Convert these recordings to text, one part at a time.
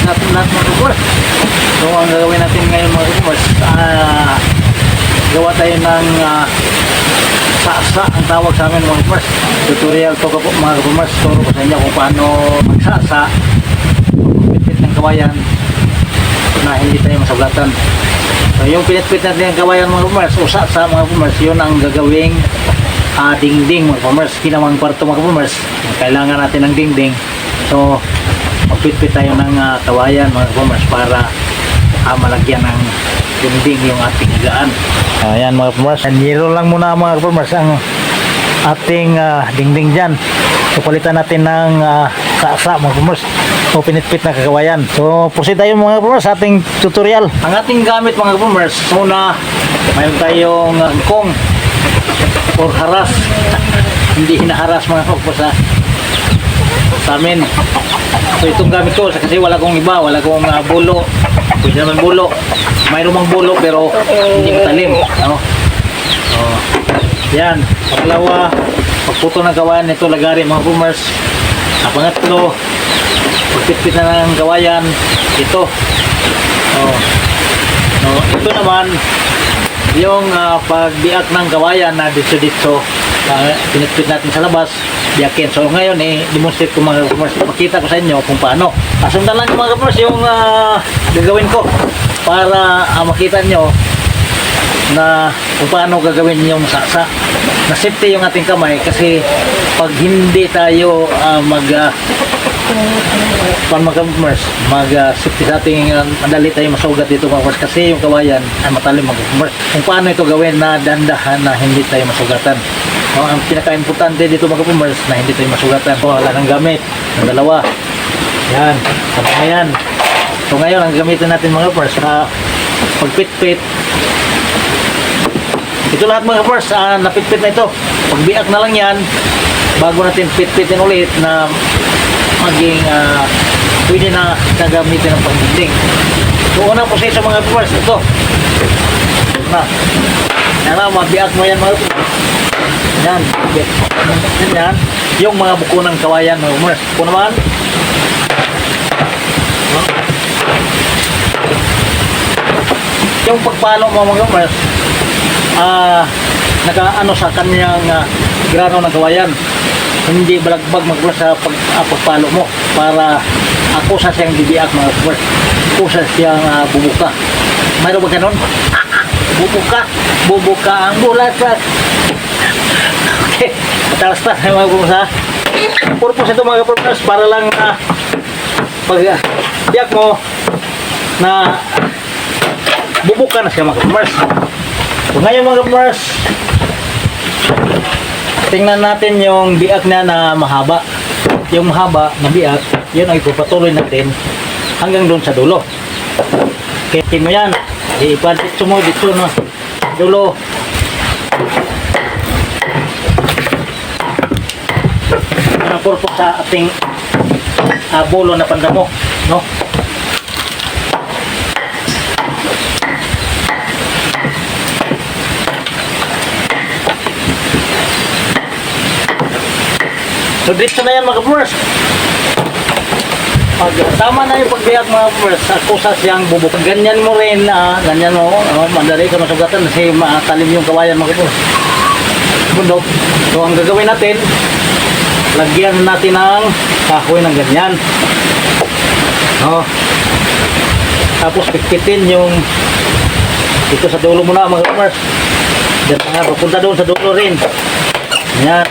natin lahat mga kapers. So ang gagawin natin ngayon mga kapers, gawa tayo ng sasa, ang tawag sa amin mga kapers. Tutorial to mga kapers. Turo ko sa inyo kung paano magsasa, pinipit ng kawayan na hindi tayo masugatan. So yung pinipit natin ng kawayan mga kapers, o sasa mga kapers, yun ang gagawing dingding mga kapers. Ginawang kwarto mga kapers, kailangan natin ng dingding. So magpitpit tayo ng kawayan mga kapers para malagyan ng dingding yung ating higaan. Ayan mga kapers, niro lang muna mga kapers ang ating dingding dyan. So palitan natin ng sasa mga kapers o pinitpit na kakawayan. So proceed tayo mga kapers sa ating tutorial. Ang ating gamit mga kapers, muna mayroon tayong kong or haras. Hindi hinaharas mga kapers sa amin. So itong gamit ko kasi wala kong iba, wala kong bulo. Pwede naman bulo, mayroon mang bulo pero hindi matalim, no? So yan, pangalawa, pagputo ng kawayan ito lagari mga kapers. Pangatlo, pagpitpit na ng kawayan ito. So ito naman yung pagbiak ng kawayan na ditso pinitpit natin sa labas, biyakin. So ngayon demonstrate ko mga kapers, makita ko sa inyo kung paano. Sundan lang mga kapers yung gagawin ko para makita nyo na kung paano gagawin yung sasa na safety yung ating kamay. Kasi pag hindi tayo mag-safety sa ating madali tayo masugat dito mga kapers, kasi yung kawayan ay matalim mga kapers. Kung paano ito gawin na dandahan na hindi tayo masugatan. Ang pinaka-importante dito mga kapers na hindi tayo masugatan. Wala ng gamit, ang dalawa. Yan, sabay na yan. So ngayon ang gamitin natin mga kapers sa pagpitpit. Ito lahat mga kapers, napitpit na ito. Pagbiak na lang yan, bago natin pitpitin ulit na maging pwede na gagamitin ng pagdinding. So unang proseso mga kapers, ito yan na, mabiak mo yan mga kapers. Yan, yan yung mga buko ng kawayan mga kapers. Ito naman yung pagpalo mo mga kapers, nakaano sa kanyang grano ng kawayan, hindi balagbag magpapala sa pagpalo mo para kusa siyang bibiak mga kapers, kusa siyang bubuka. Mayroon ba ganun? Bubuka ang bulasat. Okay, matalas-talas mga kapers. Purpose ito mga kapers para lang pag biyak mo na bubuka na siya mga kapers. So ngayon mga kapers, tingnan natin yung biak na mahaba. Yung mahaba na biak, yun ay ipapatuloy natin hanggang doon sa dulo. Kitin mo yan, ipaditso mo dito na dulo. Ang purpose sa ating bulo na pandamo, no? So dito na yan mga kapers. Pag tama na yung pagbiyak mga kapers, kusa siyang bubuk. Ganyan mo rin, ganyan mo, madali ka masugatan kasi matalim yung kawayan mga kapers. Bundok. So ang gagawin natin, lagyan natin ng kahoy ng ganyan. Tapos pikitin yung dito sa dulo muna mga kapers. Papunta doon sa dulo rin. Yan.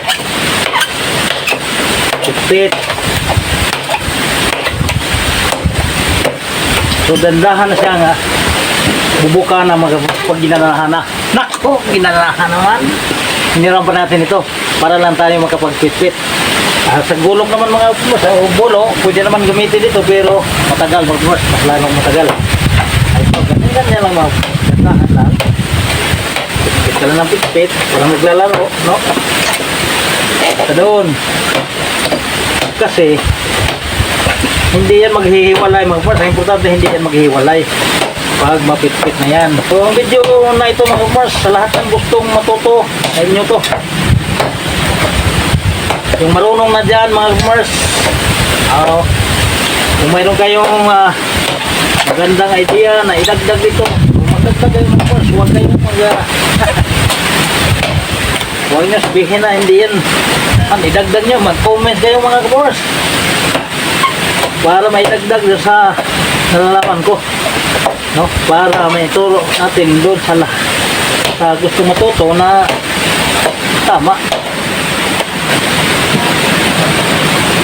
Pikit. So dandahan na siya nga. Bubuka na pag ginalahan na. Nako, ginalahan naman. Hiniram pa natin ito para lang tayo makapagpitpit. Sa gulong naman mga sa bulo, pwede naman gamitin dito pero matagal mas lalong matagal. Ay ganyan lang mga dandahan lang. Pitpit ka lang ng pitpit, walang naglalaro, no? Sa doon. Kasi hindi yan maghihiwalay mga kapers. Ang importante hindi yan maghihiwalay pag mapitpit na yan. So ang video na ito mga kapers, sa lahat ng gustong matuto sa inyo to, yung marunong na dyan mga kapers, Kung mayroon kayong magandang idea na idagdag dito, kung magdagdag kayo mga kapamars, huwag kayong huwag nyo sabihin na hindi yan. Idagdag nyo, mag-comment kayo mga kapamars para may dagdag sa nalalaman ko, no? Para may turo natin doon sa gusto matuto na tama.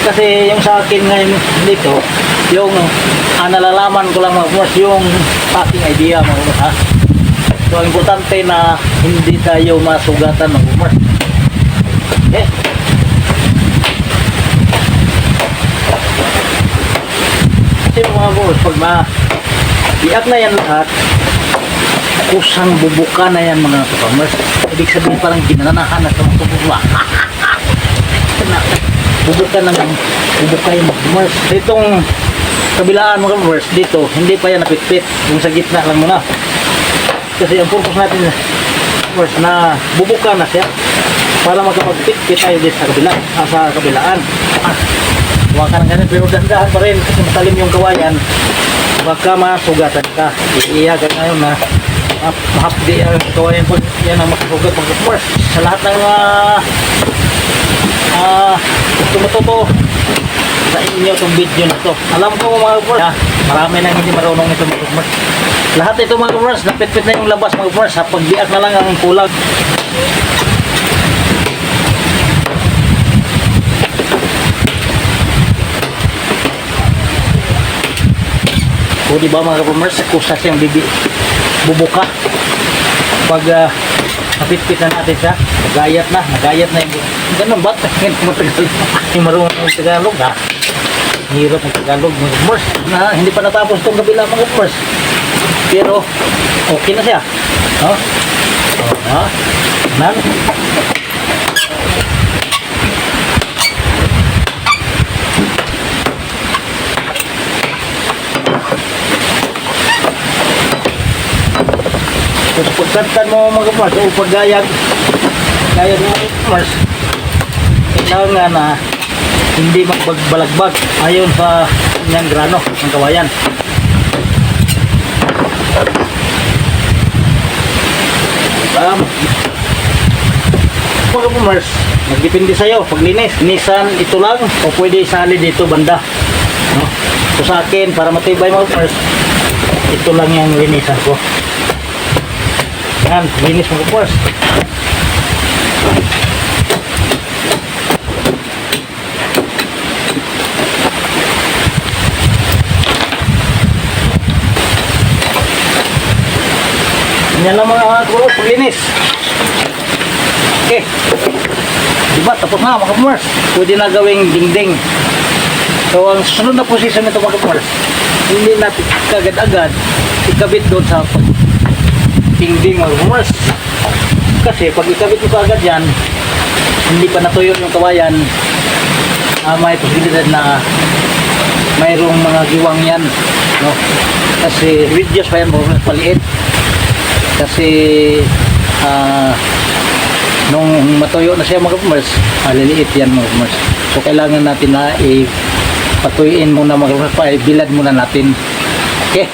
Kasi yung sa akin ngayon dito, yung nalalaman ko lang mga kapamars, yung aking idea mga kapamars, ha? So ang importante na hindi tayo masugatan mga kapamars. Okay? Kasi mga kapamars, pag biak na yan lahat, kusang bubuka na yan mga kapamars. Ibig sabihin parang ginanahan na sa mga kapamars. Bubuka yung mga kapamars. Itong kabilaan mga kapamars, dito, hindi pa yan napitpit. Yung sa gitna lang muna. Kasi ang purpose natin kapamars, na bubuka na siya para makapagpitpit tayo dito sa kabilaan. Huwag ka ng ganun, pero dandahan pa rin kasi matalim yung kawayan, baka masugatan ka. Iya ka ngayon na mahapdi ang kawayan po yan ang makasugat mga kapamars. Sa lahat ng gusto matuto sa inyo itong video na ito, alam ko mga kapamars, marami nang hindi marunong ito mga kapamars. Lahat ito mga kapamars, napitpit na yung labas mga kapamars, sa pagbiak na lang ang kulang. O diba mga kapamars, kusa siyang bubuka pag napitpit na natin siya, nagayat na yung ganun ba't? Matagal yung marunong ng Tagalog ha, hirap ng Tagalog mga kapamars na hindi pa natapos itong kabila mga kapamars, pero okay na siya, no? Nan pagkantan mo mga kapamars o paggayag mo mga kapamars, kailangan na hindi magbalagbag ayon sa kanyang grano ng kawayan. Mga kapamars, magdepende sa'yo paglinis. Linisan ito lang o pwede isali dito banda, no? So sa akin, para matibay mga kapamars, ito lang yung linisan ko. Yan, linis mga kapamars. Yan lang mga kapamars, paglinis. Okay. Diba, tapos na mga kapamars. Pwede na gawing dingding. So, ang sunod na posisyon nito mga kapamars, hindi natin kagad-agad ikabit doon sa dingding mga kapamars. Kasi pag ikabit mo agad yan, hindi pa natuyo yung kawayan, may posibilidad na mayroong mga giwang yan, no? Kasi reduce pa yan, paliit. Kasi nung matuyo na siya mga kapamars, liliit yan mga kapamars. So kailangan natin na ipatuyuin muna mga kapamars, bilad muna natin. Okay.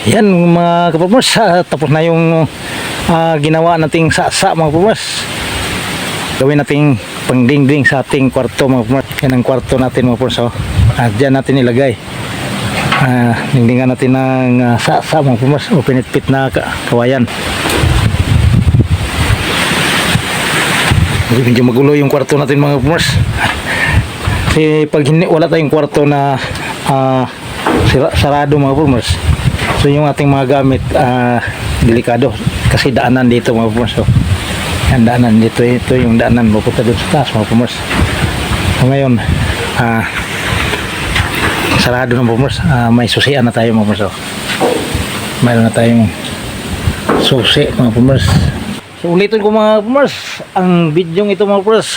Yan mga kapamars, tapos na yung ginawa nating sa mga kapamars. Gawin nating pangdingding sa ating kwarto mga kapamars. Yan ang kwarto natin mga kapamars. So, dyan natin ilagay. Dingdingan natin ng sa mga kapamars o pinitpit na kawayan. Medyo magulo yung kwarto natin mga kapamars. Kasi pag wala tayong kwarto na sarado mga kapamars, so yung ating mga gamit delikado kasi daanan dito mga kapamars. So, yan daanan dito, ito yung daanan pupunta doon sa taas mga kapamars. So ngayon sarado ng kapamars, may susian na tayo mga kapamars. So, mayroon na tayong susi mga kapamars. So ulitin ko mga kapamars, ang video ito mga kapamars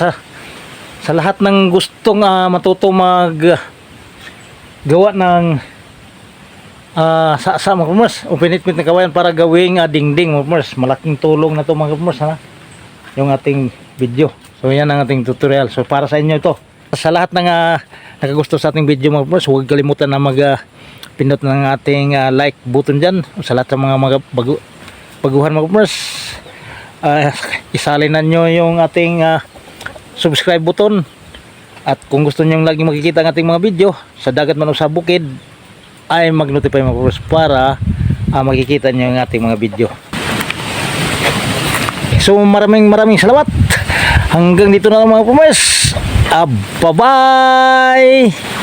sa lahat ng gustong matuto gawa ng sa mga kapamars o pinitpit na kawayan para gawing dingding mga kapamars. Malaking tulong na ito mga kapamars, yung ating video. So yan ang ating tutorial. So para sa inyo ito. Sa lahat ng nakagusto sa ating video mga kapamars, huwag kalimutan na pindot ng ating like button dyan. Sa lahat ng mga baguhan mga kapamars, isalinan nyo yung ating subscribe button. At kung gusto nyo lagi makikita ang ating mga video sa dagat man o sa bukid, ay mag-notify mga kapamars para makikita nyo yung ating mga video. So maraming salamat. Hanggang dito na lang mga kapamars. Bye bye.